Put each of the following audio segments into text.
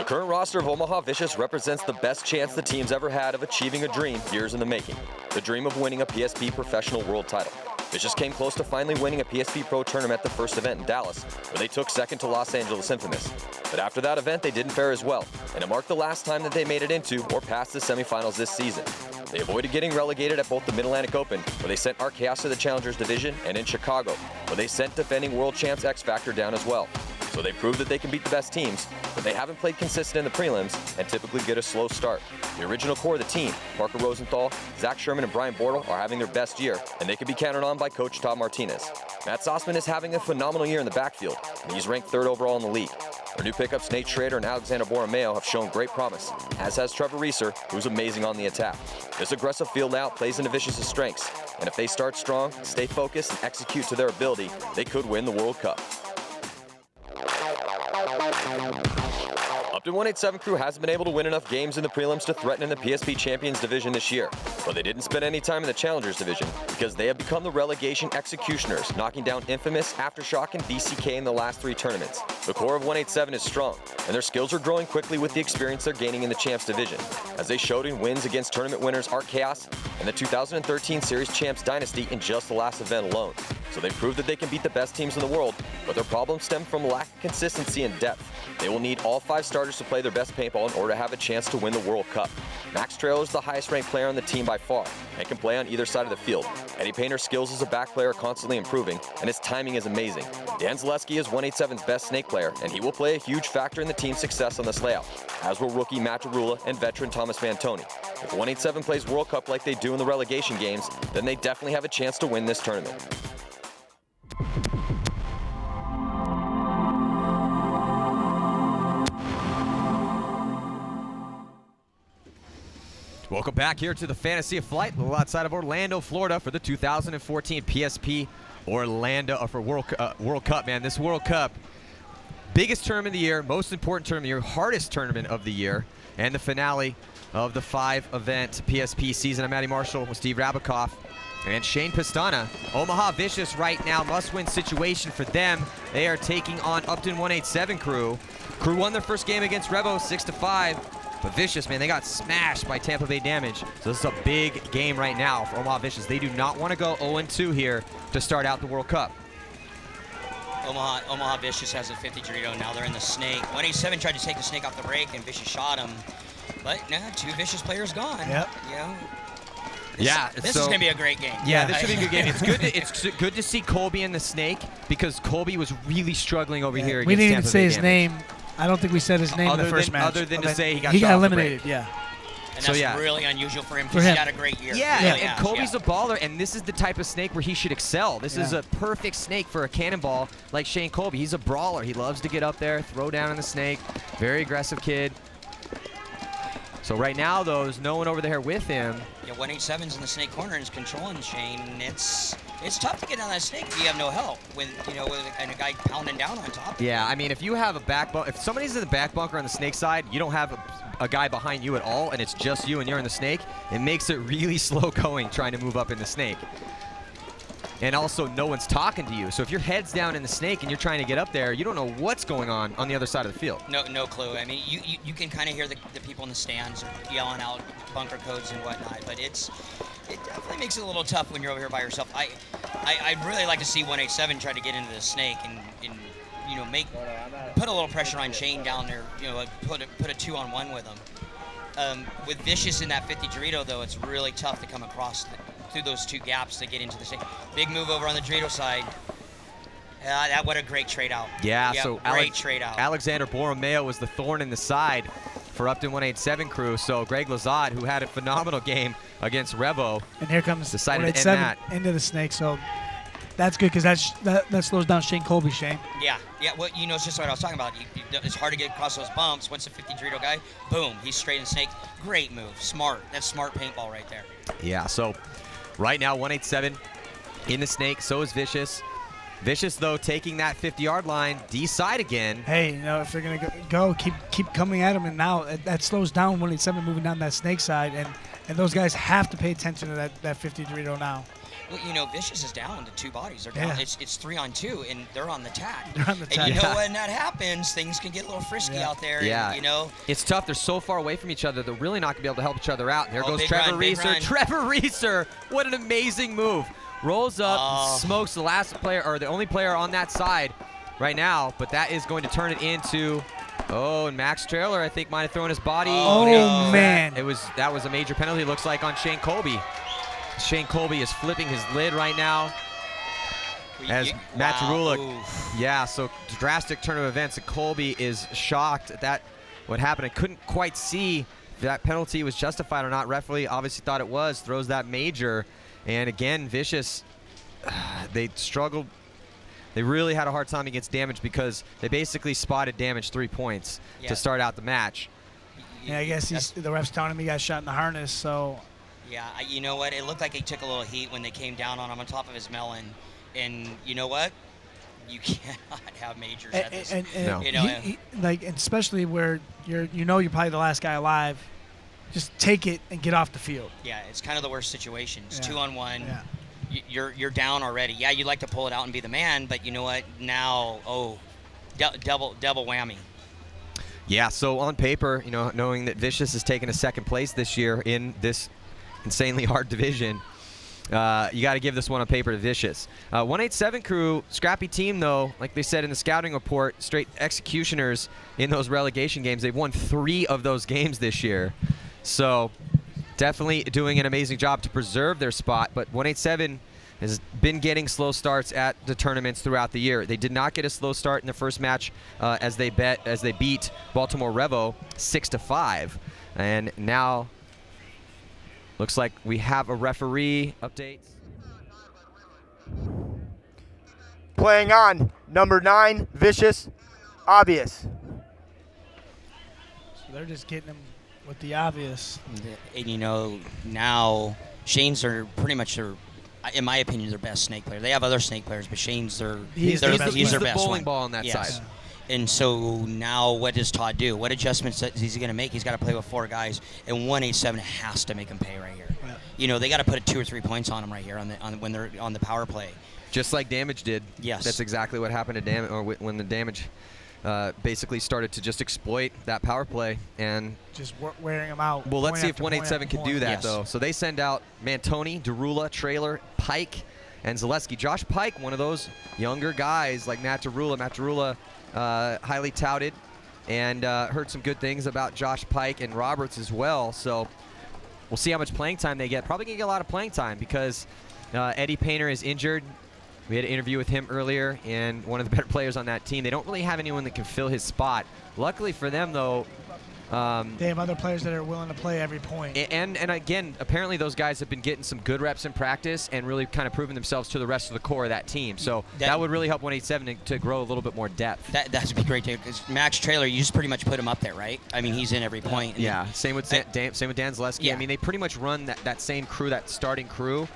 current roster of Omaha Vicious represents the best chance the team's ever had of achieving a dream years in the making, the dream of winning a PSP Professional World title. Vicious came close to finally winning a PSP Pro tournament at the first event in Dallas, where they took second to Los Angeles Infamous. But after that event, they didn't fare as well, and it marked the last time that they made it into or past the semifinals this season. They avoided getting relegated at both the Mid-Atlantic Open, where they sent rChaos to the Challengers Division, and in Chicago, where they sent defending world champs X Factor down as well. So they proved that they can beat the best teams, but they haven't played consistent in the prelims and typically get a slow start. The original core of the team, Parker Rosenthal, Zach Sherman, and Brian Bortle, are having their best year, and they can be counted on by coach Todd Martinez. Matt Sossman is having a phenomenal year in the backfield, and he's ranked 3rd overall in the league. Their new pickups Nate Schrader and Alexander Borromeo have shown great promise, as has Trevor Reeser, who's amazing on the attack. This aggressive field out plays into Vicious's strengths, and if they start strong, stay focused, and execute to their ability, they could win the World Cup. upTon 187 cRew hasn't been able to win enough games in the prelims to threaten in the PSP Champions Division this year, but they didn't spend any time in the Challengers Division because they have become the relegation executioners, knocking down Infamous, Aftershock, and VCK in the last 3 tournaments. The core of 187 is strong, and their skills are growing quickly with the experience they're gaining in the Champs Division, as they showed in wins against tournament winners rChaos and the 2013 Series Champs Dynasty in just the last event alone. So they proved that they can beat the best teams in the world, but their problems stem from lack of consistency and depth. They will need all 5 starters to play their best paintball in order to have a chance to win the World Cup. Max Trailer is the highest ranked player on the team by far and can play on either side of the field. Eddie Painter's skills as a back player are constantly improving, and his timing is amazing. Dan Zaleski is 187's best snake player, and he will play a huge factor in the team's success on this layout, as will rookie Matt Tarula and veteran Thomas Fantoni. If 187 plays World Cup like they do in the relegation games, then they definitely have a chance to win this tournament. Welcome back here to the Fantasy of Flight, a little outside of Orlando, Florida, for the 2014 PSP Orlando for World Cup. Man, this World Cup, biggest tournament of the year, most important tournament of the year, hardest tournament of the year, and the finale of the 5-event PSP season. I'm Matty Marshall with Steve Rabikoff and Shane Pistana. Omaha Vicious right now, must-win situation for them. They are taking on upTon 187 cRew. cRew won their first game against Revo 6-5. But Vicious, man, they got smashed by Tampa Bay Damage. So this is a big game right now for Omaha Vicious. They do not want to go 0-2 here to start out the World Cup. Omaha Vicious has a 50 Dorito. Now they're in the snake. 187 tried to take the snake off the break, and Vicious shot him. But now 2 Vicious players gone. Yep. You know, this is going to be a great game. Yeah, this should be a good game. It's good to see Colby in the snake, because Colby was really struggling over here against We didn't even Tampa say Bay his Damage. name. I don't think we said his name in the first match. Other than to say he got eliminated, yeah. And that's really unusual for him because he had a great year. Yeah, and Colby's a baller, and this is the type of snake where he should excel. This is a perfect snake for a cannonball like Shane Colby. He's a brawler. He loves to get up there, throw down on the snake. Very aggressive kid. So right now, though, there's no one over there with him. Yeah, 187's in the snake corner and is controlling Shane. It's tough to get on that snake if you have no help with a guy pounding down on top. Yeah, I mean, if you have a back bunker, if somebody's in the back bunker on the snake side, you don't have a guy behind you at all, and it's just you and you're in the snake, it makes it really slow going trying to move up in the snake. And also, no one's talking to you. So if your head's down in the snake and you're trying to get up there, you don't know what's going on the other side of the field. No clue. I mean, you can kind of hear the people in the stands yelling out bunker codes and whatnot, but it definitely makes it a little tough when you're over here by yourself. I'd really like to see 187 try to get into the snake and put a little pressure on Shane down there. Put a 2-on-1 with him. With Vicious in that 50 Dorito, though, it's really tough to come across through those 2 gaps to get into the snake. Big move over on the Dorito side. What a great trade out. Yeah, so great trade out. Alexander Borromeo was the thorn in the side for upTon 187 cRew. So Greg Lazard, who had a phenomenal game against Revo, and here comes decided to end that into the snake. So that's good because that slows down Shane Colby. Shane. Yeah. Well, it's just what I was talking about. It's hard to get across those bumps. Once the 50 Dorito guy, boom, he's straight in the snake. Great move. Smart. That's smart paintball right there. Yeah. So right now, 187 in the snake. So is Vicious. Vicious, though, taking that 50-yard line, D-side again. Hey, if they're going to go, keep coming at him, and now that slows down 187 moving down that snake side, and And those guys have to pay attention to that 50 Dorito now. Well, you know, Vicious is down to 2 bodies. They're down. Yeah. It's 3-on-2, and they're on the tack. They're on the tack. And you know Yeah. when that happens, things can get a little frisky out there. Yeah. And, you know. It's tough. They're so far away from each other. They're really not going to be able to help each other out. There goes big Trevor run, big Reeser. run. Trevor Reeser. What an amazing move. Rolls up, smokes the last player, or the only player on that side right now, but that is going to turn it into, and Max Trailer, I think, might have thrown his body. Oh, no. Man. That was a major penalty, looks like, on Shane Colby. Shane Colby is flipping his lid right now. As Matt Tarula, so drastic turn of events, and Colby is shocked at that, what happened. I couldn't quite see if that penalty was justified or not. Referee obviously thought it was, throws that major. And again, Vicious, they struggled. They really had a hard time against Damage because they basically spotted Damage 3 points to start out the match. Yeah, I guess the ref's telling him he got shot in the harness, so. Yeah, you know what? It looked like he took a little heat when they came down on him on top of his melon. And you know what? You cannot have majors at this. No. You know, and especially where you're probably the last guy alive. Just take it and get off the field. yeah, it's kind of the worst situation. It's Yeah. 2-on-1. Yeah. You're down already. Yeah, you'd like to pull it out and be the man, but you know what? Now, double whammy. Yeah, so on paper, you know, knowing that Vicious has taken a second place this year in this insanely hard division, you got to give this one on paper to Vicious. 187 cRew, scrappy team though, like they said in the scouting report, straight executioners in those relegation games. They've won 3 of those games this year. So definitely doing an amazing job to preserve their spot, but 187 has been getting slow starts at the tournaments throughout the year. They did not get a slow start in the first match as they beat Baltimore Revo 6-5, and now looks like we have a referee update. Playing on number 9, Vicious, obvious. So they're just getting him with the obvious. And you know, now Shane's are pretty much in my opinion, their best snake player. They have other snake players, but Shane's He's their the best bowling one. ball on that Yes. side. And so now what does Todd do? What adjustments is he going to make? He's got to play with 4 guys, and 187 has to make him pay right here. Yeah. You know, they got to put 2 or 3 points on him right here when they're on the power play. Just like Damage did. Yes. That's exactly what happened to Damage, or when the Damage basically started to just exploit that power play. And Just wearing him out. well, let's point see if after 187 point can after do that, Yes. though. So they send out Mantoni, Derula, Trailer, Pike, and Zaleski. Josh Pike, one of those younger guys like Matt Derula. Matt Derula, highly touted, and heard some good things about Josh Pike and Roberts as well. So we'll see how much playing time they get. Probably going to get a lot of playing time because Eddie Painter is injured. We had an interview with him earlier, and one of the better players on that team. They don't really have anyone that can fill his spot. Luckily for them, though, They have other players that are willing to play every point. and again, apparently those guys have been getting some good reps in practice and really kind of proving themselves to the rest of the core of that team. So that would really help 187 to grow a little bit more depth. That'd be great, too, because Max Trailer, you just pretty much put him up there, right? I mean, he's in every point. And Yeah, same with Dan Zaleski. Yeah. I mean, they pretty much run that same crew, that starting crew,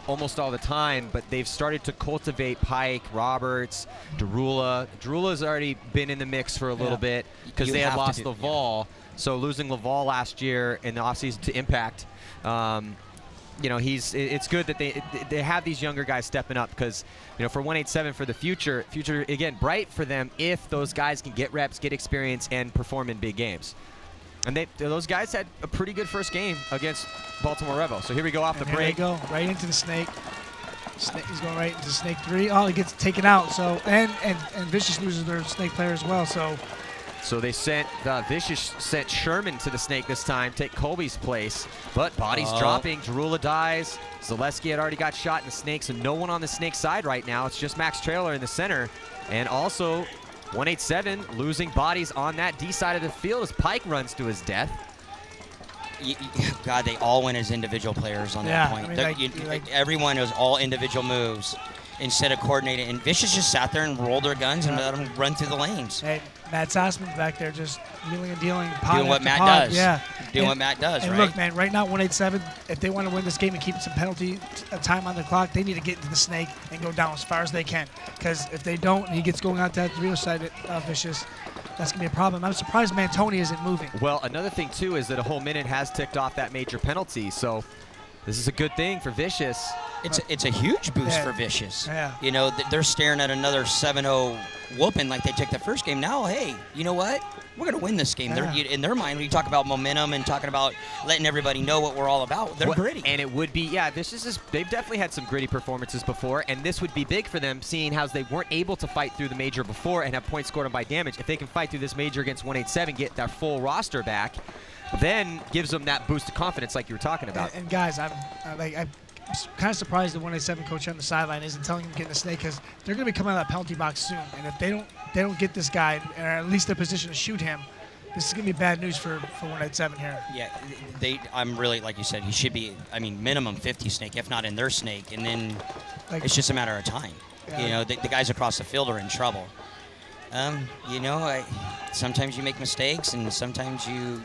almost all the time, but they've started to cultivate Pike, Roberts, Derula. Derula's already been in the mix for a little bit because You they had have to lost do- Laval. So losing Laval last year in the offseason to Impact, you know, it's good that they have these younger guys stepping up because, you know, for 187 for the future again, bright for them if those guys can get reps, get experience, and perform in big games. And those guys had a pretty good first game against Baltimore Revo. So here we go off the Here break. they go, right into the snake. He's going right into snake 3. Oh, he gets taken out. So and Vicious loses their snake player as well. So they sent Vicious sent Sherman to the snake this time, take Colby's place, but bodies dropping. Derula dies. Zaleski had already got shot in the snake, so no one on the snake side right now. It's just Max Trailer in the center, and also 187 losing bodies on that D side of the field as Pike runs to his death. God, they all went as individual players on that point. I mean, Everyone was all individual moves instead of coordinated. And Vicious just sat there and rolled their guns and let them run through the lanes. Hey, Matt Sossman's back there just wheeling and dealing. Doing what Matt does. Yeah. Doing what Matt does, and right? look, man, right now 187, if they want to win this game and keep some penalty time on the clock, they need to get into the snake and go down as far as they can. Because if they don't, and he gets going out that real side of Vicious, that's going to be a problem. I'm surprised Mantoni isn't moving. Well, another thing, too, is that a whole minute has ticked off that major penalty, so this is a good thing for Vicious. It's a huge boost for Vicious. You know, they're staring at another 7-0 whooping like they took the first game. Now, hey, you know what? We're going to win this game. In their mind, when you talk about momentum and talking about letting everybody know what we're all about, they're gritty. And it would be, they've definitely had some gritty performances before, and this would be big for them, seeing how they weren't able to fight through the major before and have points scored on by damage. If they can fight through this major against 187, get their full roster back, then gives them that boost of confidence like you were talking about. And guys, I'm kind of surprised the 187 coach on the sideline isn't telling him to get in the snake, because they're going to be coming out of that penalty box soon. And if they don't get this guy, or at least their position to shoot him, this is going to be bad news for 187 here. Yeah, I'm really, like you said, he should be, minimum 50 snake, if not in their snake, and then it's just a matter of time. Yeah. You know, the guys across the field are in trouble. You know, sometimes you make mistakes, and sometimes you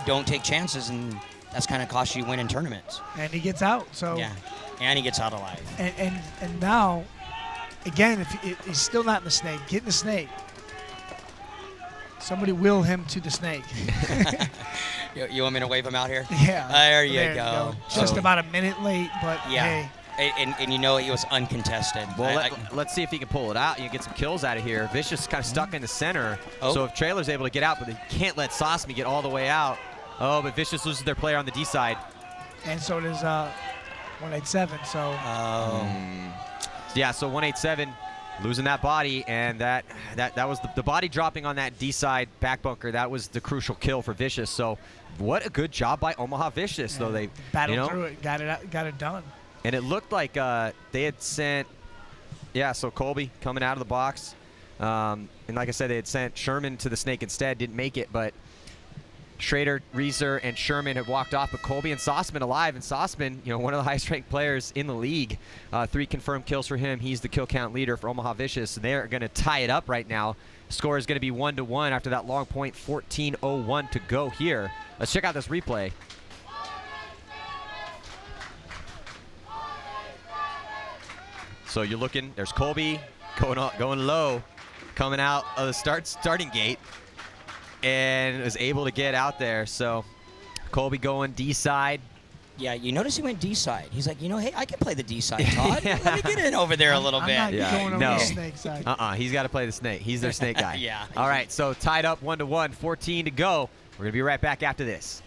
don't take chances, and that's kind of cost you winning tournaments. And he gets out. So yeah, and he gets out alive. And now, again, if he's still not in the snake, get in the snake. Somebody will him to the snake. You want me to wave him out here? Yeah. There you go. Just about a minute late, but yeah. Hey. And you know he was uncontested. Well, let's see if he can pull it out. You get some kills out of here. Vicious kind of stuck in the center. So if Trailer's able to get out, but he can't let Sosmi get all the way out. Oh, but Vicious loses their player on the D side. And so does 187. So. Yeah, so 187 losing that body, and that was the body dropping on that D side back bunker. That was the crucial kill for Vicious. So what a good job by Omaha Vicious, though. They battled through it, got it done. And it looked like they had sent, so Colby coming out of the box. And like I said, they had sent Sherman to the snake instead, didn't make it, but Schrader, Reeser, and Sherman had walked off, but Colby and Sossman alive. And Sossman, one of the highest ranked players in the league. 3 confirmed kills for him. He's the kill count leader for Omaha Vicious. They're going to tie it up right now. Score is going to be 1-1 after that long point. 14:01 to go here. Let's check out this replay. So you're looking, there's Colby going low, coming out of the starting gate, and was able to get out there. So Colby going D side. Yeah, you notice he went D side. He's like, hey, I can play the D side, Todd. Let me get in over there a little bit. I'm not going over the snake side. He's got to play the snake. He's their snake guy. Yeah. All right, so tied up 1-1, 14 to go. We're going to be right back after this.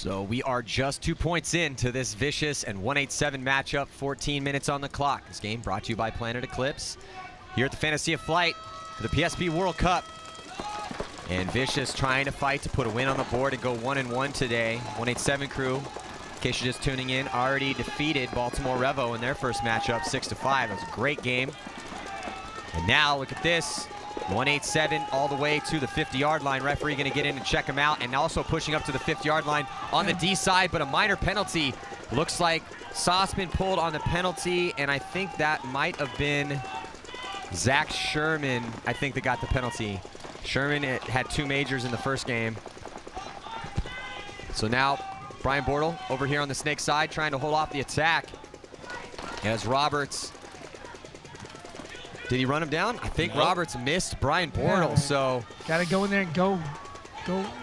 So we are just 2 points into this Vicious and 187 matchup, 14 minutes on the clock. This game brought to you by Planet Eclipse here at the Fantasy of Flight for the PSP World Cup. And Vicious trying to fight to put a win on the board and go 1-1 today. 187 crew, in case you're just tuning in, already defeated Baltimore Revo in their first matchup, 6-5. It was a great game. And now look at this. 187 all the way to the 50-yard line. Referee going to get in and check him out, and also pushing up to the 50-yard line on the D side, but a minor penalty. Looks like Sossman pulled on the penalty, and I think that might have been Zach Sherman, I think, that got the penalty. Sherman had 2 majors in the first game. So now Brian Bortle over here on the snake side trying to hold off the attack. As Roberts, did he run him down? I think Roberts missed Brian Bortle, so. Got to go in there and go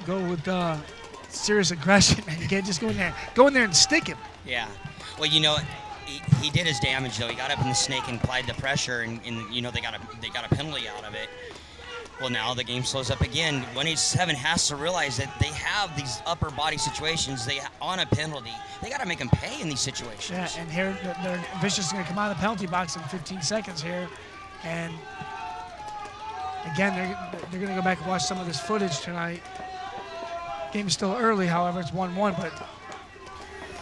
with serious aggression. You can't just go in there. Go in there and stick him. Yeah. Well, He did his damage though. He got up in the snake and applied the pressure, and you know they got a penalty out of it. Well, now the game slows up again. 187 has to realize that they have these upper body situations. They on a penalty. They got to make them pay in these situations. Yeah, and here Vicious is going to come out of the penalty box in 15 seconds here, and again they're going to go back and watch some of this footage tonight. Game's still early, however, it's 1-1, but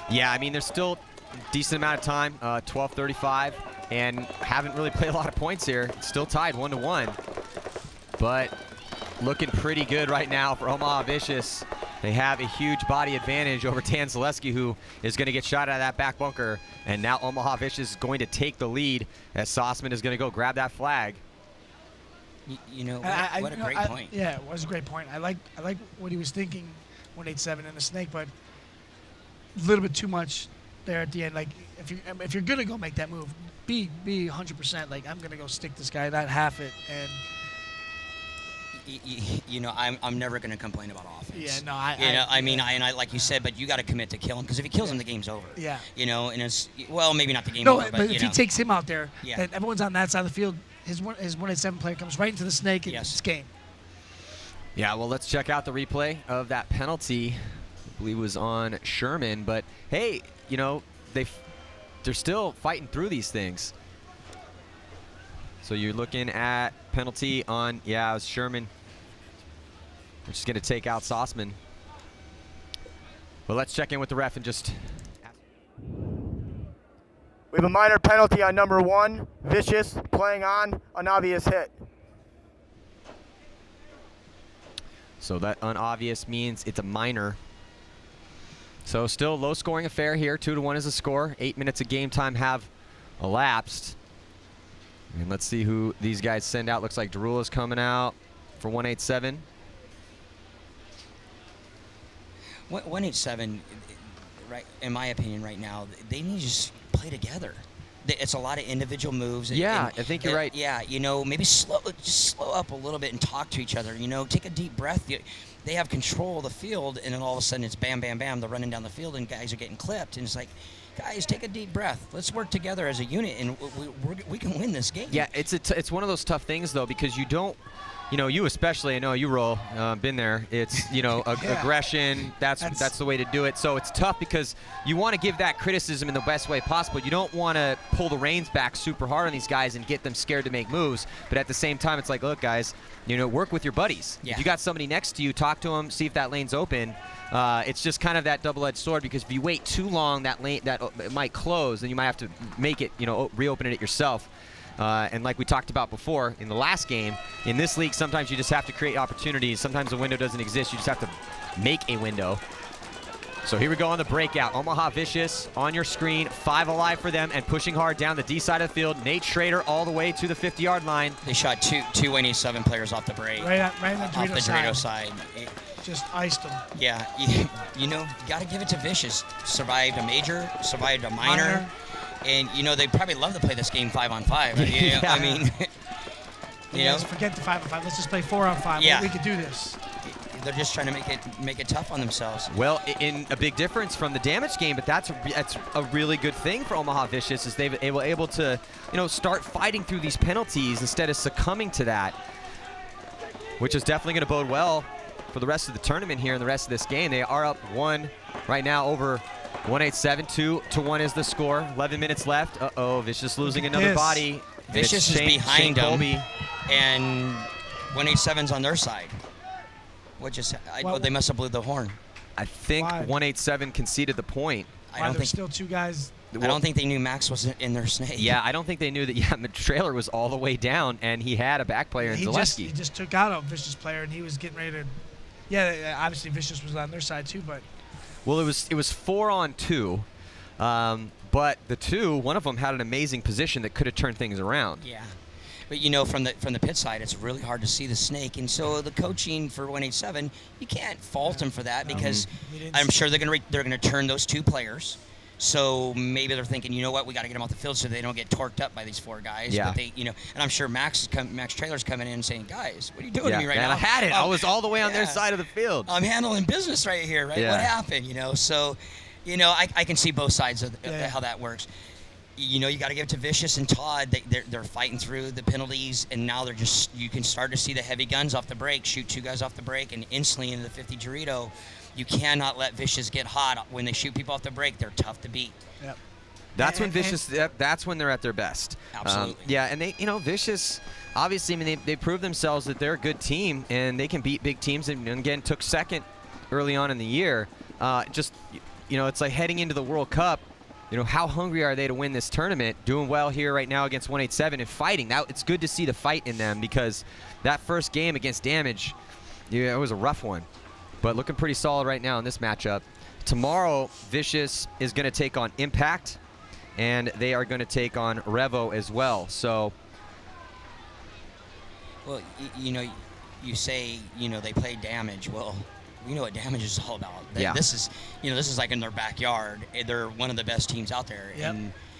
Yeah, I mean, there's still a decent amount of time, 12:35, and haven't really played a lot of points here. Still tied 1-1, but looking pretty good right now for Omaha Vicious. They have a huge body advantage over Dan Zaleski, who is going to get shot out of that back bunker, and now Omaha Vicious is going to take the lead as Sossman is going to go grab that flag. You know, what a great point. Yeah, it was a great point. I like what he was thinking, 187 in the snake, but a little bit too much there at the end. Like, if you're gonna go make that move, be 100%. Like, I'm gonna go stick this guy, not half it. And you know, I'm never gonna complain about offense. yeah, no, I mean, like you said, but you got to commit to kill him, because if he kills him, the game's over. Yeah. You know, and it's, well, maybe not the game no, over, but you if know. he takes him out there, Yeah. and everyone's on that side of the field, his 187 player comes right into the snake, and Yes. it's game. Yeah, well, let's check out the replay of that penalty. I believe it was on Sherman, but hey, you know, they're still fighting through these things. So you're looking at penalty on, yeah, it was Sherman. We're just going to take out Sossman. But let's check in with the ref and just... We have a minor penalty on number 1, Vicious, playing on an obvious hit. So that unobvious means it's a minor. So still low scoring affair here. 2-1 is the score. 8 minutes of game time have elapsed. And let's see who these guys send out. Looks like Derula's coming out for 187. 187, right? In my opinion, right now, they need to just play together. It's a lot of individual moves. Yeah, I think you're right. Yeah, you know, maybe just slow up a little bit and talk to each other. You know, take a deep breath. They have control of the field, and then all of a sudden it's bam, bam, bam. They're running down the field, and guys are getting clipped. And it's like, guys, take a deep breath. Let's work together as a unit, and we can win this game. Yeah, it's one of those tough things, though, because you don't, you know, you especially, I know you roll, been there. It's, you know, aggression, that's the way to do it. So it's tough because you want to give that criticism in the best way possible. You don't want to pull the reins back super hard on these guys and get them scared to make moves. But at the same time, it's like, look, guys, you know, work with your buddies. Yeah. If you got somebody next to you, talk to them, see if that lane's open. It's just kind of that double-edged sword, because if you wait too long, that lane it might close, and you might have to make it, you know, reopen it yourself. And like we talked about before in the last game, in this league, sometimes you just have to create opportunities. Sometimes a window doesn't exist. You just have to make a window. So here we go on the breakout. Omaha Vicious on your screen, 5 alive for them, and pushing hard down the D side of the field. Nate Schrader all the way to the 50-yard line. They shot two 187 players off the break. Right on the off the Dorito side. Just iced him. Yeah, you know, got to give it to Vicious. Survived a major, survived a minor. And, you know, they probably love to play this game 5-on-5. You know, I mean, you know. Forget the 5-on-5. Let's just play 4-on-5. Yeah. We could do this. They're just trying to make it tough on themselves. Well, in a big difference from the damage game, but that's a really good thing for Omaha Vicious, is they were able to, you know, start fighting through these penalties instead of succumbing to that, which is definitely going to bode well for the rest of the tournament here and the rest of this game. They are up 1 right now over 187. 2-1 is the score. 11 minutes left. Uh-oh, Vicious losing another body. Vicious is behind them, and 187's on their side. They must have blew the horn. I think 187 conceded the point. I don't think still 2 guys. I don't think they knew Max was in their snake. Yeah, I don't think they knew that. Yeah, the trailer was all the way down, and he had a back player in Zaleski. He just took out a Vicious player, and he was getting ready to. Yeah, obviously Vicious was on their side too, but. Well, it was 4-on-2, but the 2, one of them had an amazing position that could have turned things around. Yeah. But, you know, from the pit side, it's really hard to see the snake. And so the coaching for 187, you can't fault them for that, because I'm sure they're going to turn those 2 players. So maybe they're thinking, you know what, we got to get them off the field so they don't get torqued up by these 4 guys. Yeah. But they, you know, and I'm sure Max Traylor's coming in and saying, guys, what are you doing to me right now? I had it. I was all the way on their side of the field. I'm handling business right here, right? Yeah. What happened, you know? So, you know, I can see both sides of how that works. you know, you got to give it to Vicious and Todd. They're fighting through the penalties, and now you can start to see the heavy guns off the break, shoot 2 guys off the break, and instantly into the 50 Dorito. You cannot let Vicious get hot. When they shoot people off the break, they're tough to beat. Yep. That's when Vicious. That's when they're at their best. Absolutely. Yeah, and they, Vicious. Obviously, I mean, they proved themselves that they're a good team and they can beat big teams. And again, took second early on in the year. It's like heading into the World Cup. How hungry are they to win this tournament? Doing well here right now against 187 and fighting. Now it's good to see the fight in them, because that first game against Damage, it was a rough one, but looking pretty solid right now in this matchup. Tomorrow, Vicious is going to take on Impact, and they are going to take on Revo as well. So, well, you say they play Damage. Well, we know what Damage is all about. This is like in their backyard. They're one of the best teams out there. Yep.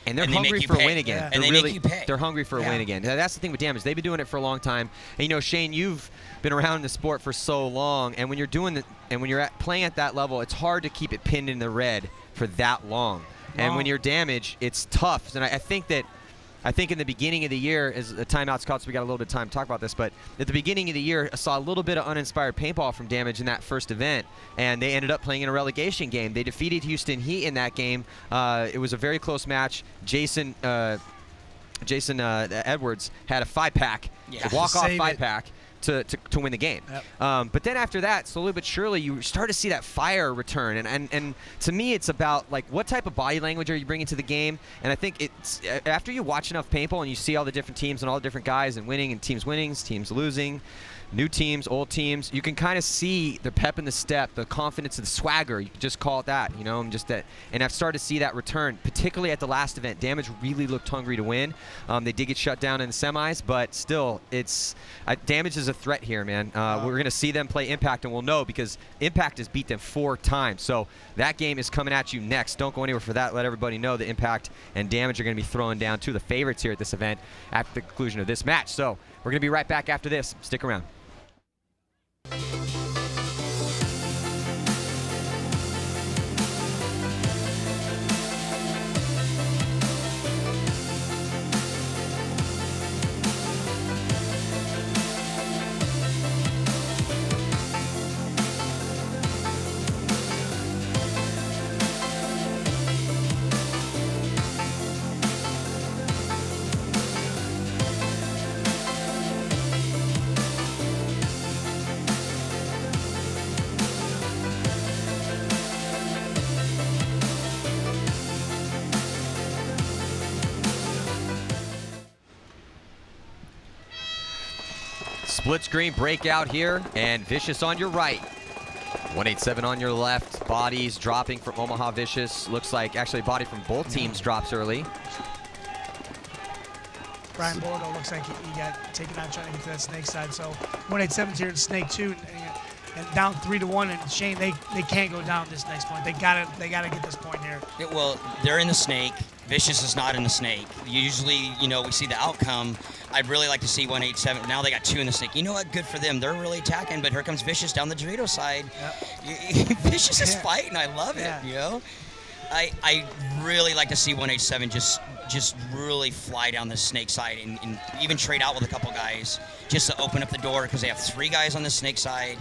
And they're hungry for a win again. Yeah. And they make you pay. They're hungry for a win again. Now, that's the thing with Damage. They've been doing it for a long time. And Shane, you've been around the sport for so long. And when you're playing at that level, it's hard to keep it pinned in the red for that long. And when you're Damage, it's tough. And I think in the beginning of the year, as the timeout's called, so we got a little bit of time to talk about this, but at the beginning of the year, I saw a little bit of uninspired paintball from Damage in that first event, and they ended up playing in a relegation game. They defeated Houston Heat in that game. It was a very close match. Jason Edwards had a 5-pack, walk-off 5-pack. To win the game. Yep. But then after that, slowly but surely, you start to see that fire return. And to me, it's about, like, what type of body language are you bringing to the game? And I think it's after you watch enough paintball and you see all the different teams and all the different guys and winning and teams winning, teams losing, new teams, old teams, you can kind of see the pep in the step, the confidence and the swagger. You can just call it that, and I've started to see that return, particularly at the last event. Damage really looked hungry to win. They did get shut down in the semis, but still, Damage is a threat here, man. We're going to see them play Impact, and we'll know, because Impact has beat them 4 times. So that game is coming at you next. Don't go anywhere for that. Let everybody know that Impact and Damage are going to be throwing down 2 of the favorites here at this event after the conclusion of this match. So we're going to be right back after this. Stick around. Split screen breakout here, and Vicious on your right. 187 on your left. Bodies dropping from Omaha Vicious. Looks like actually a body from both teams drops early. Brian Borgo looks like he got taken out trying to get to that snake side. So 187's here in snake 2, and down 3-1. And Shane, they can't go down this next point. They gotta get this point here. Well, they're in the snake. Vicious is not in the snake. Usually, we see the outcome. I'd really like to see 187. Now they got 2 in the snake. You know what? Good for them. They're really attacking, but here comes Vicious down the Dorito side. Yep. Vicious is fighting. I love it, I really like to see 187 just really fly down the snake side and even trade out with a couple guys just to open up the door, because they have 3 guys on the snake side,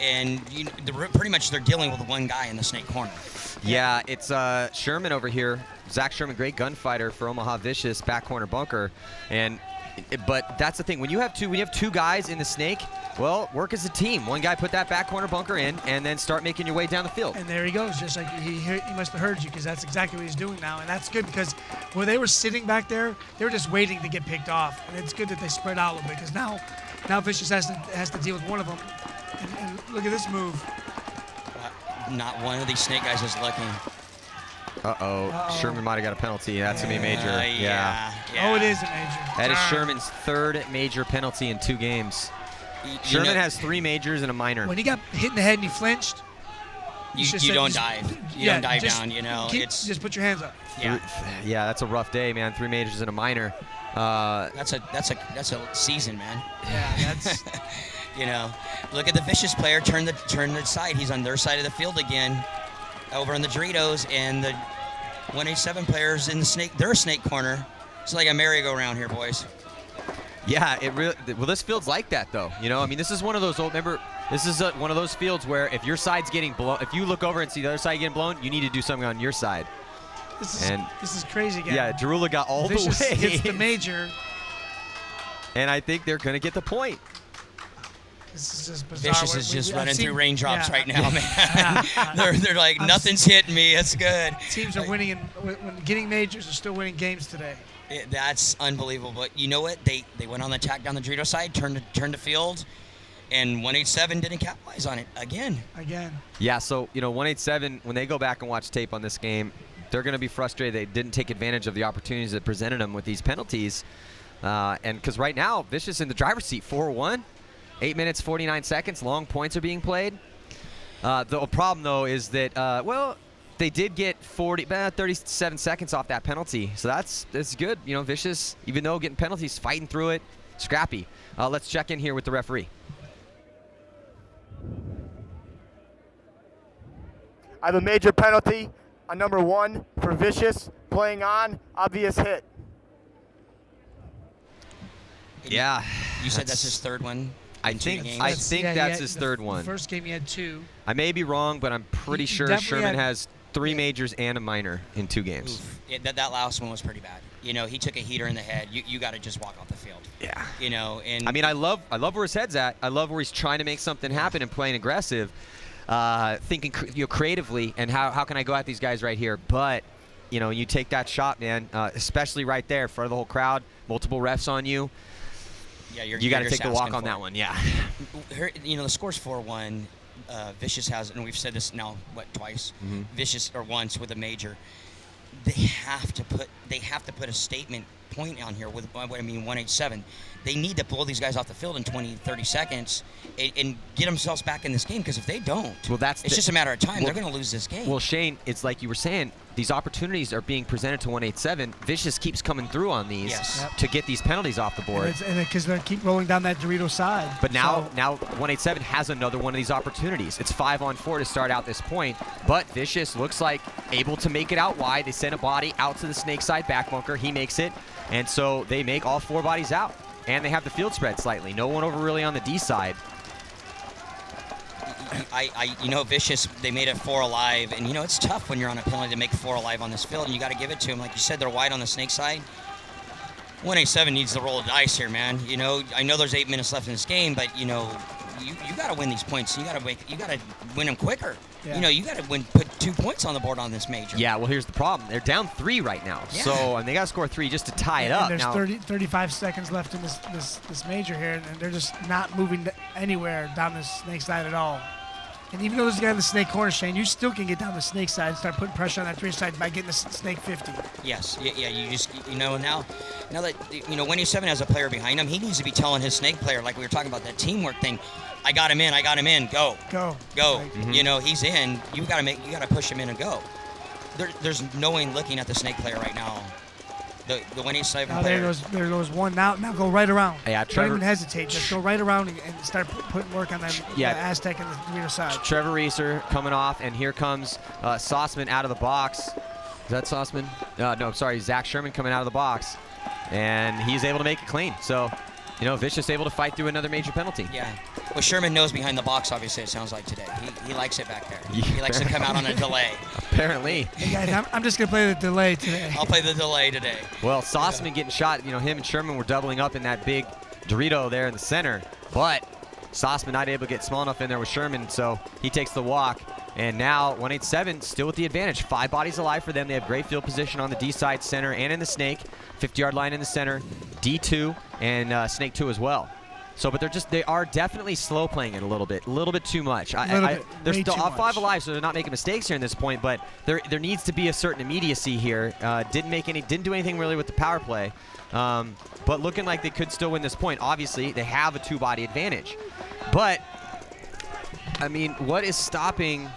and pretty much they're dealing with 1 guy in the snake corner. Yeah, it's Sherman over here. Zach Sherman, great gunfighter for Omaha Vicious, back corner bunker. But that's the thing. When you have 2 guys in the snake, well, work as a team. 1 guy put that back corner bunker in, and then start making your way down the field. And there he goes, just like he must have heard you, because that's exactly what he's doing now. And that's good, because where they were sitting back there, they were just waiting to get picked off. And it's good that they spread out a little bit, because now Vicious has to deal with one of them. And look at this move. Not one of these snake guys is looking. Uh-oh. Sherman might have got a penalty. That's going to be a major. Yeah. Oh, it is a major. That is Sherman's 3rd major penalty in 2 games. Sherman has 3 majors and a minor. When he got hit in the head and he flinched, you don't dive. You don't dive down, just put your hands up. Yeah, that's a rough day, man. 3 majors and a minor. That's a season, man. Yeah, that's look at the Vicious player turn the side. He's on their side of the field again, over on the Doritos, and 187 players in the snake. They're a snake corner. It's like a merry-go-round here, boys. Yeah, it really. Well, this field's like that, though. You know, I mean, this is one of those old. Remember, this is one of those fields where if your side's getting blown, if you look over and see the other side getting blown, you need to do something on your side. This is crazy again. Yeah, Derula got all Vicious the way. gets the major. And I think they're going to get the point. This is just bizarre. Vicious is just running through raindrops right now, man. Yeah. they're like, nothing's hitting me. It's good. Teams are winning, when getting majors are still winning games today. That's unbelievable. But you know what? They went on the attack down the Dorito side, turned the field, and 187 didn't capitalize on it again. Yeah, so, you know, 187, when they go back and watch tape on this game, they're going to be frustrated they didn't take advantage of the opportunities that presented them with these penalties. And because right now, Vicious in the driver's seat, 4-1, 8 minutes, 49 seconds, long points are being played. The problem, though, is that, well, they did get 37 seconds off that penalty, so that's good. You know, Vicious, even though getting penalties, fighting through it, scrappy. Let's check in here with the referee. I have a major penalty on number 1 for Vicious, playing on, obvious hit. Yeah. You said that's his third one? I think that's his third one. First game he had 2. I may be wrong, but I'm pretty sure Sherman has 3 majors and a minor in 2 games. That last one was pretty bad. You know, he took a heater in the head. You got to just walk off the field. Yeah. You know, and I mean, I love where his head's at. I love where he's trying to make something happen and playing aggressive, thinking creatively and how can I go at these guys right here. But you know, you take that shot, man, especially right there in front of the whole crowd, multiple refs on you. Yeah, you got to take the walk on that one. Yeah. You know, the score's 4-1. Vicious has, and we've said this now, twice? Mm-hmm. Vicious, or once, with a major. They have to put a statement point on here with, 187. They need to blow these guys off the field in 20, 30 seconds and get themselves back in this game, because if they don't, it's just a matter of time. They're going to lose this game. Well, Shane, it's like you were saying, these opportunities are being presented to 187. Vicious keeps coming through on these to get these penalties off the board. And because they keep rolling down that Dorito side. But now 187 has another one of these opportunities. It's 5-on-4 to start out this point, but Vicious looks like able to make it out wide. They send a body out to the snake side back bunker. He makes it, and so they make all 4 bodies out. And they have the field spread slightly. No one over really on the D side. You know, Vicious, they made it 4 alive, and you know it's tough when you're on a penalty to make 4 alive on this field, and you got to give it to them. Like you said, they're wide on the snake side. 187 needs to roll the dice here, man. You know, I know there's 8 minutes left in this game, but you know, you got to win these points. You got to win them quicker. Yeah. You know, you got to put 2 points on the board on this major. Yeah, well, here's the problem. They're down 3 right now, and they got to score 3 just to tie it up. And there's 35 seconds left in this major here, and they're just not moving anywhere down the snake side at all. And even though there's a guy in the snake corner, Shane, you still can get down the snake side and start putting pressure on that 3 side by getting the snake 50. Yes, yeah, you know, now that, you know, 187 has a player behind him, he needs to be telling his snake player, like we were talking about, that teamwork thing, I got him in, go. Go. Mm-hmm. You know, he's in, you got to push him in and go. There's no one looking at the snake player right now. The 187 player. There goes one. Now go right around. Yeah, Don't even hesitate. Just go right around and start putting work on that Aztec and the rear side. Trevor Reeser coming off, and here comes Sauceman out of the box. Is that Sauceman? No, sorry, Zach Sherman coming out of the box. And he's able to make it clean. So, you know, Vicious able to fight through another major penalty. Yeah. Well, Sherman knows behind the box, obviously, it sounds like today. He likes it back there. Yeah. He likes to come out on a delay. Apparently. Hey guys, I'm just going to play the delay today. I'll play the delay today. Well, Sauceman getting shot. You know, him and Sherman were doubling up in that big Dorito there in the center. But Sauceman not able to get small enough in there with Sherman, so he takes the walk. And now 187 still with the advantage. 5 bodies alive for them. They have great field position on the D side, center, and in the snake. 50-yard line in the center, D2, and snake 2 as well. So, but they are definitely slow playing it a little bit too much. They're still off 5 alive, so they're not making mistakes here in this point. But there needs to be a certain immediacy here. Didn't do anything really with the power play, but looking like they could still win this point. Obviously, they have a 2-body advantage, but I mean, what is stopping?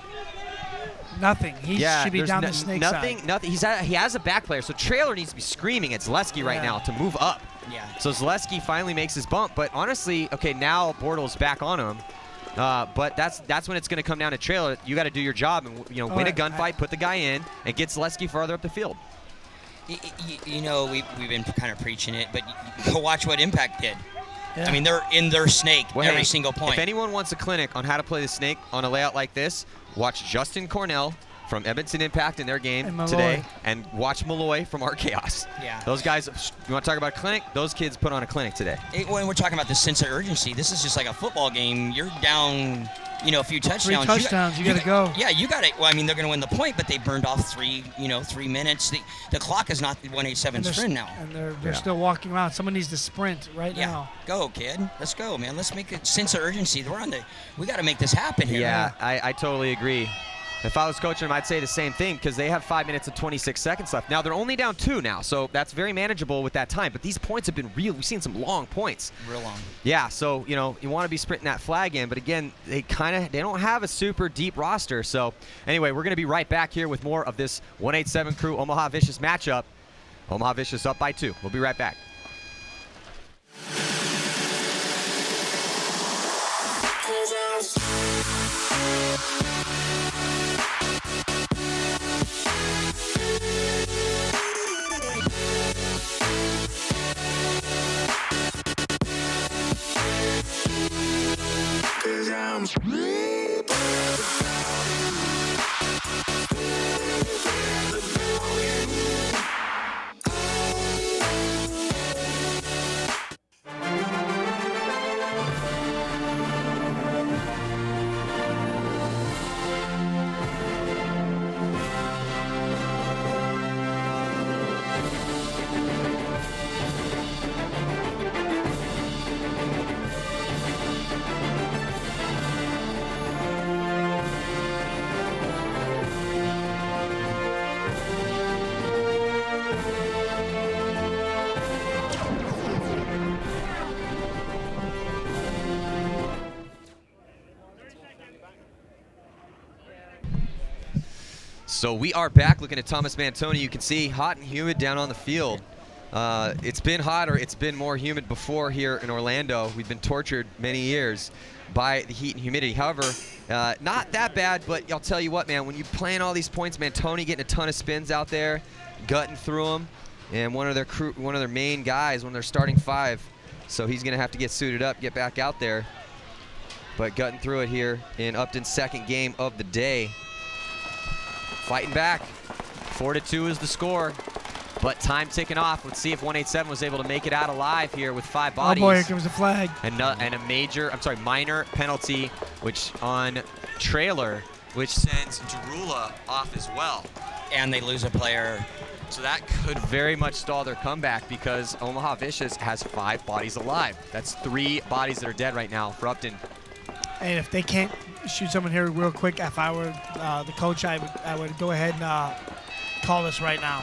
Nothing. He should be down the snake side. Nothing. He has a back player, so Trailer needs to be screaming at Zaleski right now to move up. Yeah. So Zaleski finally makes his bump, but honestly, okay, now Bortles back on him. But that's when it's going to come down to trailer. You got to do your job and win a gunfight, put the guy in, and get Zaleski farther up the field. We've been kind of preaching it, but go watch what Impact did. Yeah. I mean, they're in their snake every single point. If anyone wants a clinic on how to play the snake on a layout like this, watch Justin Cornell from Edmonton Impact in their game today, and watch Malloy from Art Chaos. Yeah. Those guys, you want to talk about a clinic? Those kids put on a clinic today. When we're talking about the sense of urgency, this is just like a football game. You're down, a few touchdowns. 3 touchdowns, you got to go. Yeah, you got it. Well, I mean, they're going to win the point, but they burned off 3 minutes. The clock is not 187 sprint now. And they're still walking around. Someone needs to sprint right now. Go, kid. Let's go, man. Let's make a sense of urgency. We got to make this happen here. Yeah, I totally agree. If I was coaching them, I'd say the same thing because they have 5 minutes and 26 seconds left. Now, they're only down 2 now, so that's very manageable with that time. But these points have been real. We've seen some long points. Real long. Yeah, so, you want to be sprinting that flag in. But, again, they don't have a super deep roster. So, anyway, we're going to be right back here with more of this 187 Crew Omaha Vicious matchup. Omaha Vicious up by 2. We'll be right back. So we are back looking at Thomas Mantoni. You can see hot and humid down on the field. It's been hotter. It's been more humid before here in Orlando. We've been tortured many years by the heat and humidity. However, not that bad, but I'll tell you what, man, when you plan all these points, Mantoni getting a ton of spins out there, gutting through them, and one of their main guys, one of their starting 5. So he's going to have to get suited up, get back out there. But gutting through it here in Upton's second game of the day. Fighting back. 4-2 is the score, but time ticking off. Let's see if 187 was able to make it out alive here with 5 bodies. Oh boy, here comes the flag. And a minor penalty, which on trailer, which sends Jarula off as well. And they lose a player. So that could very much stall their comeback because Omaha Vicious has 5 bodies alive. That's 3 bodies that are dead right now for Upton. And if they can't shoot someone here real quick, if I were the coach, I would go ahead and call this right now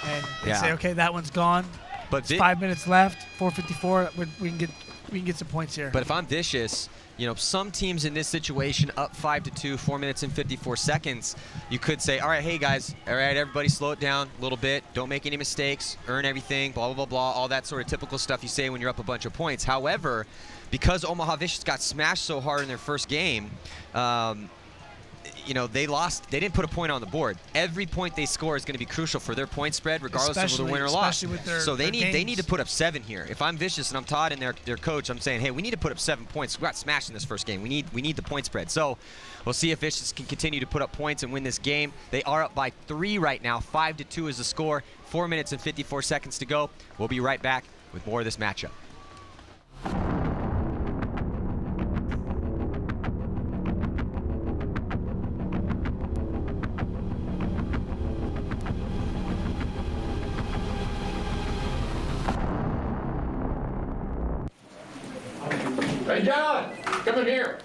and say, okay, that one's gone. But 5 minutes left, 4:54. We can get some points here. But if I'm Vicious, some teams in this situation up 5-2, 4 minutes and 54 seconds, you could say, all right, hey guys, all right, everybody slow it down a little bit. Don't make any mistakes, earn everything, blah, blah, blah, blah, all that sort of typical stuff you say when you're up a bunch of points. However, because Omaha Vicious got smashed so hard in their first game, they lost. They didn't put a point on the board. Every point they score is going to be crucial for their point spread, regardless of whether win or loss. So they need to put up 7 here. If I'm Vicious and I'm Todd and their coach, I'm saying, hey, we need to put up 7 points. We got smashed in this first game. We need the point spread. So we'll see if Vicious can continue to put up points and win this game. They are up by 3 right now. 5-2 is the score. 4 minutes and 54 seconds to go. We'll be right back with more of this matchup. Hey, John, come in here.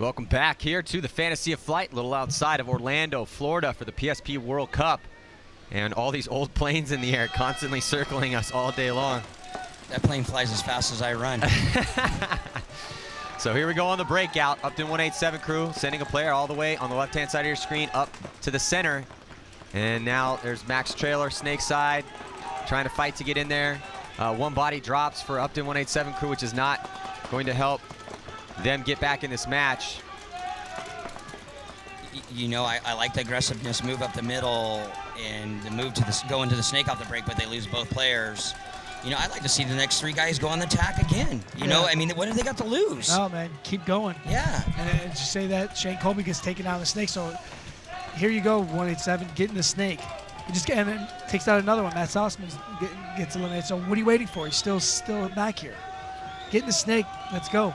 Welcome back here to the Fantasy of Flight, a little outside of Orlando, Florida for the PSP World Cup. And all these old planes in the air constantly circling us all day long. That plane flies as fast as I run. So here we go on the breakout. upTon 187 crew sending a player all the way on the left-hand side of your screen up to the center. And now there's Max Trailer, snake side, trying to fight to get in there. One body drops for upTon 187 crew, which is not going to help them get back in this match. You know, I like the aggressiveness, move up the middle, and the move to the go into the snake off the break, but they lose both players. You know, I'd like to see the next 3 guys go on the attack again. You know, I mean, what have they got to lose? No, man, keep going. Yeah. And just say that Shane Colby gets taken out of the snake. So here you go, 187, getting the snake. He just and then takes out another one. Matt Sauceman gets eliminated. So what are you waiting for? He's still back here. Getting the snake. Let's go.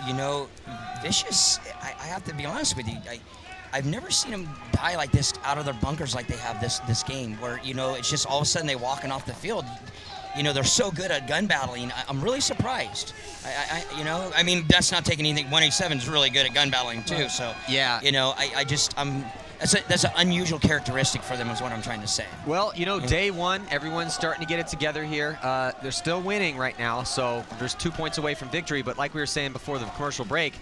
You know, Vicious, I have to be honest with you. I've never seen them die like this out of their bunkers like they have this game, where, you know, it's just all of a sudden they walking off the field. You know, they're so good at gun battling. I'm really surprised. You know, I mean, that's not taking anything. 187 is really good at gun battling too. So yeah, you know, that's an unusual characteristic for them, is what I'm trying to say. Well, you know, day one, everyone's starting to get it together here. They're still winning right now, so there's 2 points away from victory. But like we were saying before the commercial break,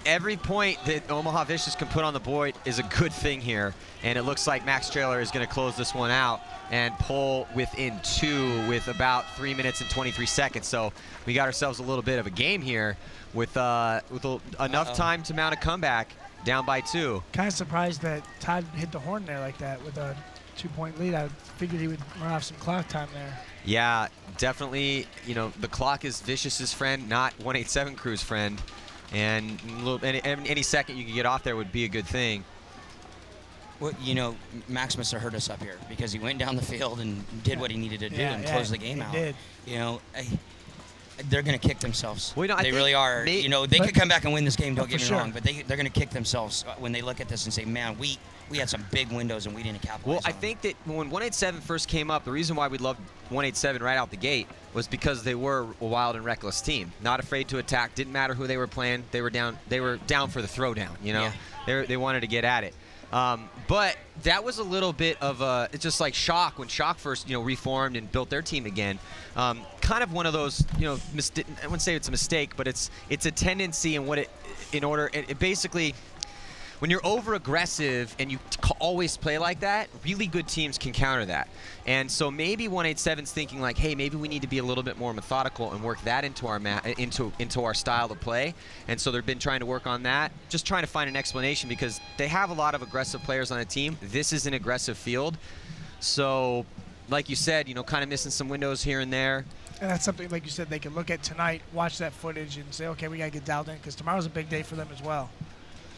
every point that Omaha Vicious can put on the board is a good thing here. And it looks like Max Trailer is going to close this one out and pull within 2 with about 3 minutes and 23 seconds. So we got ourselves a little bit of a game here with enough time to mount a comeback. Down by 2. Kind of surprised that Todd hit the horn there like that with a 2-point lead. I figured he would run off some clock time there. Yeah, definitely. You know, the clock is Vicious's friend, not 187 crew's friend. And any second you can get off there would be a good thing. Well, you know, Max must have hurt us up here because he went down the field and did what he needed to do and close the game out. Did. You know, they're going to kick themselves. Well, you know, they really are. You know, they could come back and win this game, don't get me wrong, but they're going to kick themselves when they look at this and say, man, we had some big windows and we didn't capitalize Well, on I think that when 187 first came up, the reason why we loved 187 right out the gate was because they were a wild and reckless team. Not afraid to attack. Didn't matter who they were playing. They were down for the throwdown, you know. Yeah. They wanted to get at it. But that was a little bit of it's just like Shock when Shock first, you know, reformed and built their team again. Kind of one of those, you know, I wouldn't say it's a mistake, but it's a tendency in it basically, when you're over aggressive and you always play like that, really good teams can counter that. And so maybe 187's thinking like, hey, maybe we need to be a little bit more methodical and work that into our into our style of play. And so they've been trying to work on that, just trying to find an explanation, because they have a lot of aggressive players on the team. This is an aggressive field. So like you said, you know, kind of missing some windows here and there. And that's something, like you said, they can look at tonight, watch that footage, and say, okay, we got to get dialed in, because tomorrow's a big day for them as well.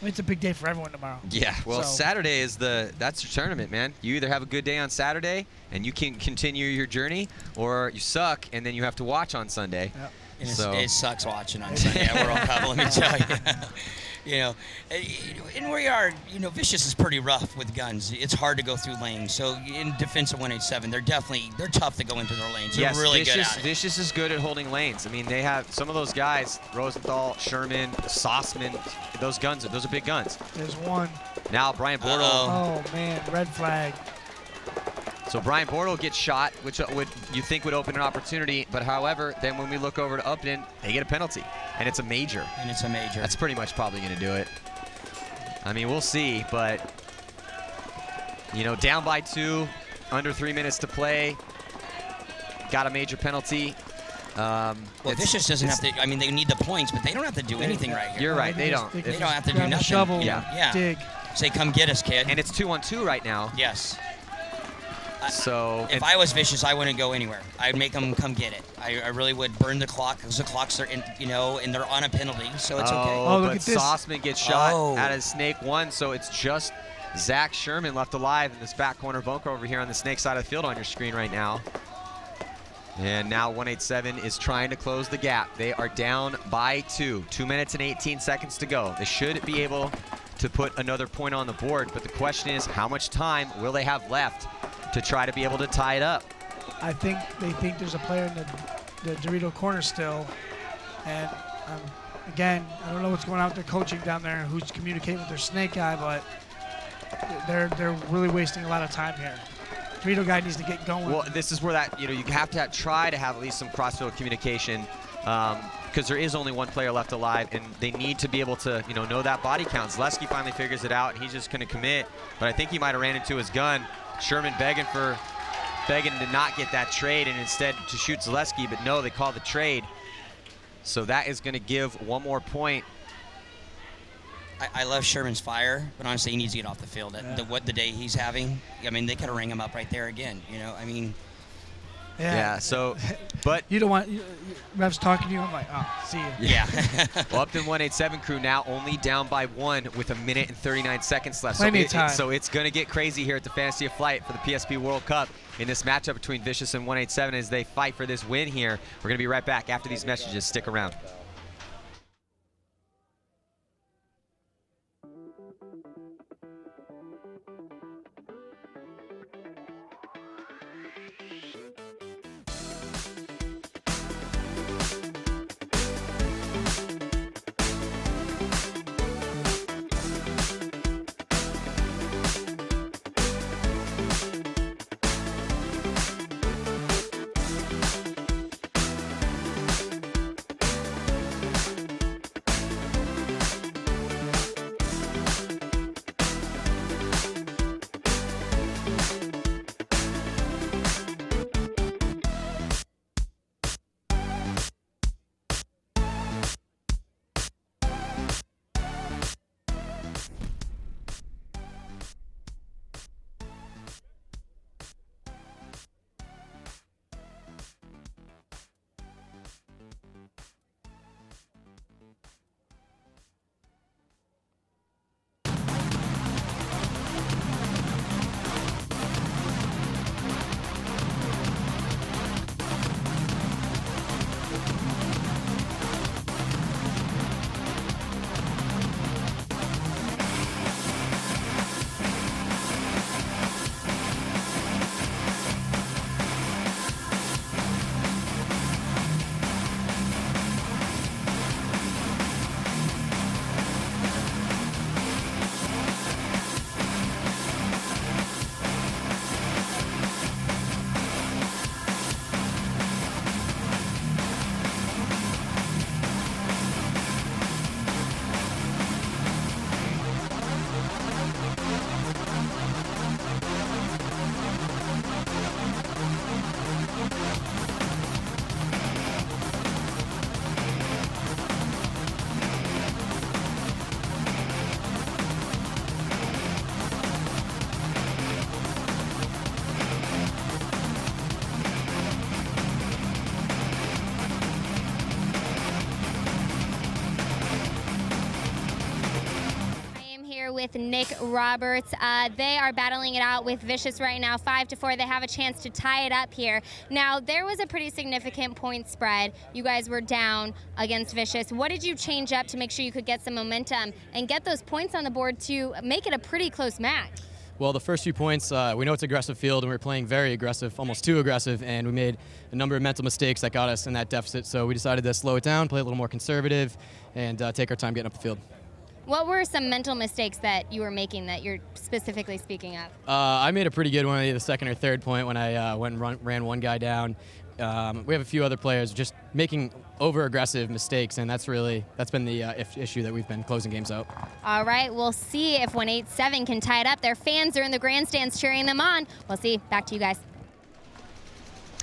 I mean, it's a big day for everyone tomorrow. Yeah, well, Saturday is that's your tournament, man. You either have a good day on Saturday and you can continue your journey, or you suck and then you have to watch on Sunday. Yep. And so it sucks watching on Sunday at World Cup, let me tell you. You know, and we are, you know, Vicious is pretty rough with guns. It's hard to go through lanes. So in defense of 187, they're tough to go into their lanes. They're really good at it. Vicious is good at holding lanes. I mean, they have some of those guys, Rosenthal, Sherman, Sauceman, those are big guns. There's one. Now Brian Bortle. Oh, man, red flag. So Brian Bortle gets shot, which you think would open an opportunity, but however, then when we look over to upTon, they get a penalty, and it's a major. That's pretty much probably going to do it. I mean, we'll see, but you know, down by 2, under 3 minutes to play, got a major penalty. Well, Vicious doesn't have to. I mean, they need the points, but they don't have to do anything right here. You're right. They don't. They don't have to do nothing. Shovel, yeah. dig. Say, come get us, kid. And it's 2-on-2 right now. Yes. So if I was Vicious, I wouldn't go anywhere. I'd make them come get it. I really would burn the clock, because the clocks are in, you know, and they're on a penalty, so it's okay. Oh, look but at this. Sauceman gets shot out of Snake 1, so it's just Zach Sherman left alive in this back corner bunker over here on the Snake side of the field on your screen right now. And now 187 is trying to close the gap. They are down by 2. 2 minutes and 18 seconds to go. They should be able to put another point on the board, but the question is, how much time will they have left to try to be able to tie it up? I think they think there's a player in the Dorito corner still, and again, I don't know what's going on with their coaching down there, who's communicating with their snake guy, but they're really wasting a lot of time here. Dorito guy needs to get going. Well, this is where that, you have to try to have at least some cross-field communication, because there is only one player left alive, and they need to be able to, know that body count. Zaleski finally figures it out, and he's just going to commit. But I think he might have ran into his gun. Sherman begging to not get that trade and instead to shoot Zaleski, but no, they call the trade. So that is going to give one more point. I love Sherman's fire, but honestly, he needs to get off the field. The day he's having, I mean, they could have rang him up right there again. I mean. Yeah. So, but you don't want refs talking to you. I'm like, oh, see you. Yeah. Well, upTon 187 crew now only down by 1 with 1 minute and 39 seconds left. Plenty of time. So it's going to get crazy here at the Fantasy of Flight for the PSP World Cup in this matchup between Vicious and 187 as they fight for this win here. We're going to be right back after these messages. Stick around. With Nick Roberts. They are battling it out with Vicious right now, 5-4. They have a chance to tie it up here. Now, there was a pretty significant point spread. You guys were down against Vicious. What did you change up to make sure you could get some momentum and get those points on the board to make it a pretty close match? Well, the first few points, we know it's an aggressive field, and we were playing very aggressive, almost too aggressive, and we made a number of mental mistakes that got us in that deficit. So we decided to slow it down, play a little more conservative, and take our time getting up the field. What were some mental mistakes that you were making that you're specifically speaking of? I made a pretty good one, the second or third point when I went and ran one guy down. We have a few other players just making over-aggressive mistakes, and that's been the issue that we've been closing games out. All right, we'll see if 187 can tie it up. Their fans are in the grandstands cheering them on. We'll see. Back to you guys.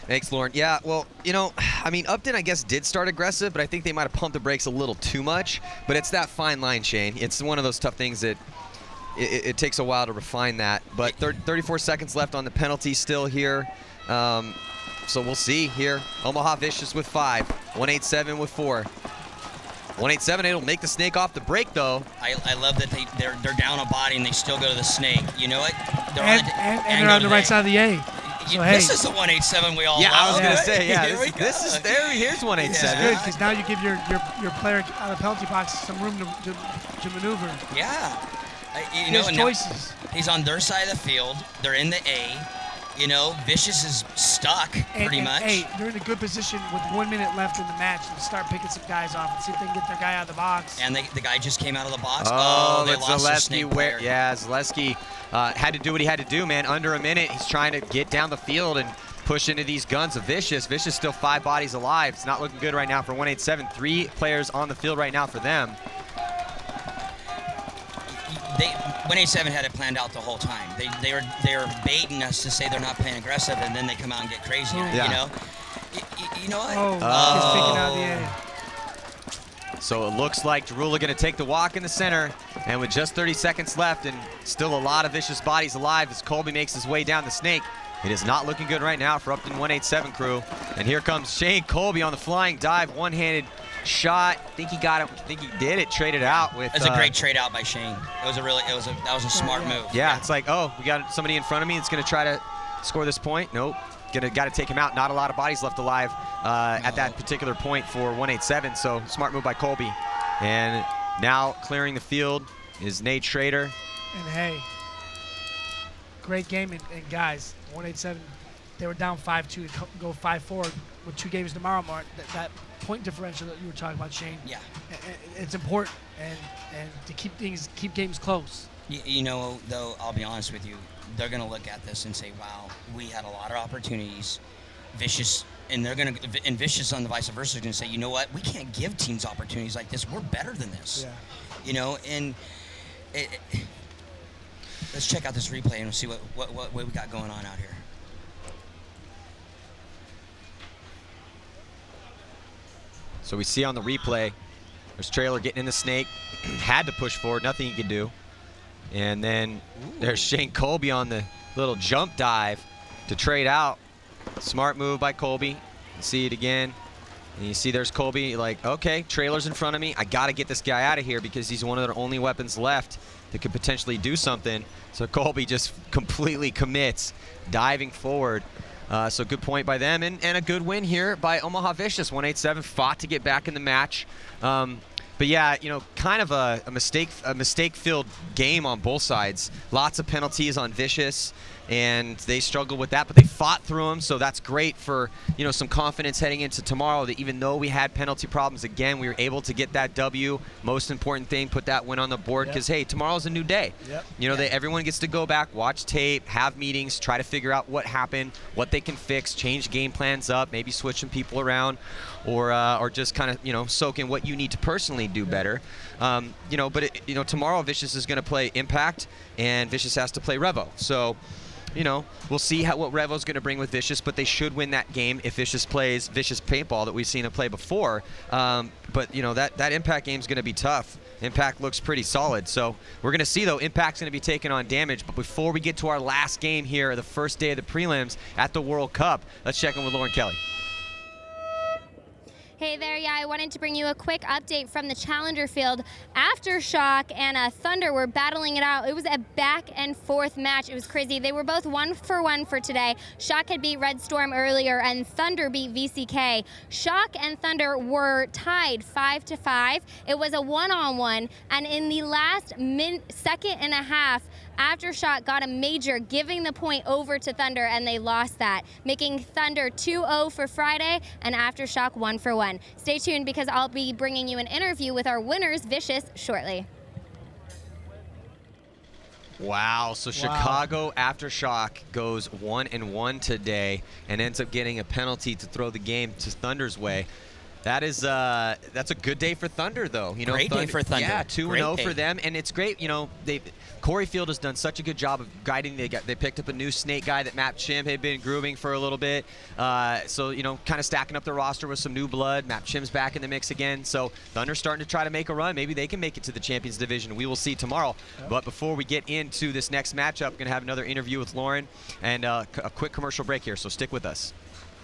Thanks, Lauren. Yeah, well, I mean, upTon, I guess, did start aggressive, but I think they might have pumped the brakes a little too much. But it's that fine line, Shane. It's one of those tough things that it takes a while to refine that. But 34 seconds left on the penalty still here. So we'll see here. Omaha Vicious with 5, 187 with 4. 187, it'll make the snake off the break, though. I love that they're down a body and they still go to the snake. You know what? They're on the right side of the A. So, this is the 187 we all love. I was going to say, yeah, Here here's 187. It's good, because now you give your player out of the penalty box some room to maneuver. Yeah. There's choices. He's on their side of the field. They're in the A. You know, Vicious is stuck pretty much. Hey, they're in a good position with 1 minute left in the match to start picking some guys off and see if they can get their guy out of the box. And the guy just came out of the box. Oh, they it's lost their Zaleski. snake player. Yeah, Zaleski had to do what he had to do, man. Under a minute, he's trying to get down the field and push into these guns of Vicious. Vicious still 5 bodies alive. It's not looking good right now for 187. 3 players on the field right now for them. 187 had it planned out the whole time. They were baiting us to say they're not playing aggressive, and then they come out and get crazy. Yeah. You know, you know what? He's taking out the A. So it looks like Jarula going to take the walk in the center, and with just 30 seconds left and still a lot of Vicious bodies alive as Colby makes his way down the snake. It is not looking good right now for upTon 187 crew. And here comes Shane Colby on the flying dive, one-handed shot. I think he got it. I think he did it. Traded out with. It's a great trade out by Shane. That was a smart move. Yeah, it's like, oh, we got somebody in front of me that's going to try to score this point. Nope. Got to take him out. Not a lot of bodies left alive at that particular point for 187. So smart move by Colby. And now clearing the field is Nate Schrader. And hey, great game. And guys, 187, they were down 5-2 to go 5-4 with 2 games tomorrow, Mark. That point differential that you were talking about, Shane. Yeah. It's important and to keep games close. You know, though, I'll be honest with you, they're going to look at this and say, wow, we had a lot of opportunities. Vicious, and Vicious on the vice versa is going to say, you know what, we can't give teams opportunities like this. We're better than this. Yeah. You know, and let's check out this replay and see what we got going on out here. So we see on the replay, there's Trailer getting in the snake, had to push forward, nothing he could do. And then there's Shane Colby on the little jump dive to trade out. Smart move by Colby. See it again. And you see there's Colby, like, okay, Trailer's in front of me. I got to get this guy out of here because he's one of their only weapons left that could potentially do something. So Colby just completely commits, diving forward. So good point by them, and a good win here by Omaha Vicious. 187 fought to get back in the match. But yeah, you know, kind of a mistake-filled game on both sides. Lots of penalties on Vicious, and they struggled with that, but they fought through them, so that's great for, you know, some confidence heading into tomorrow that even though we had penalty problems, again, we were able to get that W. Most important thing, put that win on the board, because, hey, tomorrow's a new day. Yep. You know, everyone gets to go back, watch tape, have meetings, try to figure out what happened, what they can fix, change game plans up, maybe switch some people around, or just kind of, you know, soak in what you need to personally do better. You know, but you know, tomorrow Vicious is going to play Impact, and Vicious has to play Revo. So, you know, we'll see what Revo's going to bring with Vicious, but they should win that game if Vicious plays Vicious paintball that we've seen them play before. But, you know, that Impact game's going to be tough. Impact looks pretty solid. So we're going to see, though, Impact's going to be taking on Damage. But before we get to our last game here, the first day of the prelims at the World Cup, let's check in with Lauren Kelly. Hey there, yeah, I wanted to bring you a quick update from the Challenger field. Aftershock and Thunder were battling it out. It was a back and forth match. It was crazy. They were both 1-for-1 for today. Shock had beat Red Storm earlier, and Thunder beat VCK. Shock and Thunder were tied 5-5. It was a one-on-one, and in the last second and a half, Aftershock got a major, giving the point over to Thunder, and they lost that, making Thunder 2-0 for Friday and Aftershock 1-for-1. Stay tuned because I'll be bringing you an interview with our winners, Vicious, shortly. Wow, so Chicago Aftershock goes 1-1 today and ends up getting a penalty to throw the game to Thunder's way. That is that's a good day for Thunder, though. You know, great day for Thunder. Yeah, 2-0 for them, and it's great. You know, Corey Field has done such a good job of guiding. They picked up a new snake guy that Matt Chim had been grooving for a little bit. So, you know, kind of stacking up the roster with some new blood. Matt Chim's back in the mix again. So Thunder's starting to try to make a run. Maybe they can make it to the Champions Division. We will see tomorrow. Yep. But before we get into this next matchup, we're going to have another interview with Lauren and a quick commercial break here. So stick with us.